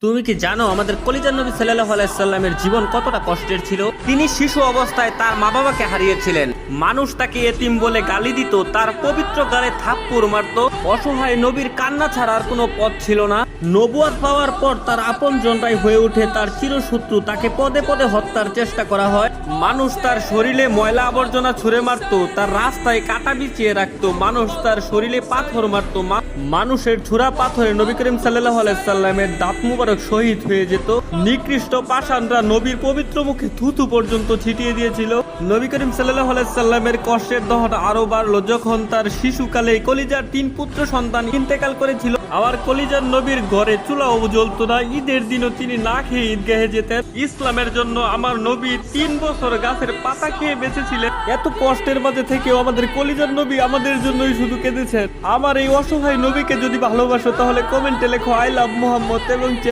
তুমি কি জানো আমাদের কলিজার নবী সাল্লাল্লাহু আলাইহি সাল্লামের জীবন কতটা কষ্টের ছিল? তিনি শিশু অবস্থায় তার মা বাবাকে হারিয়েছিলেন। মানুষ তাকে এতিম বলে গালি দিত, তার পবিত্র গালে থাপ্পড় মারত। অসহায় নবীর কান্না ছাড়া আর কোনো পথ ছিল না। নবুয়ত পাওয়ার পর তার আপনজনরাই হয়ে ওঠে তার চিরশত্রু। তাকে পদে পদে হত্যার চেষ্টা করা হয়। মানুষ তার শরীরে ময়লা আবর্জনা ছুঁড়ে মারত, তার রাস্তায় কাঁটা বিছিয়ে রাখতো। মানুষ তার শরীরে পাথর মারত। মানুষের ছুরা পাথরে নবী করিম সাল্লাল্লাহু আলাইহি সাল্লামের দাঁত মুবারক শহীদ হয়ে যেত। নিকৃষ্ট পাষাণরা নবীর পবিত্র মুখে থুতু পর্যন্ত ছিটিয়ে দিয়েছিল। নবী করিম সাল্লাল্লাহু আলাইহি সাল্লামের কষ্টের দহন আরো বাড়লো যখন তার শিশুকালে কলিজার 3 পুত্র সন্তান ইন্তেকাল করেছিল। আবার কলিজার নবীর ঘরে চুলাও জ্বলতো না। ঈদের দিনও তিনি না খেয়ে ঈদগাহে যেতেন। ইসলামের জন্য আমার নবী 3 বছর গাছের পাতা খেয়ে বেঁচেছিলেন। এত কষ্টের মাঝে থেকেও আমাদের কলিজার নবী আমাদের জন্যই শুধু কেঁদেছেন। আমার এই অসহায় নবীকে যদি ভালোবাসো তাহলে কমেন্টে লেখো আই লাভ মুহাম্মদ এবং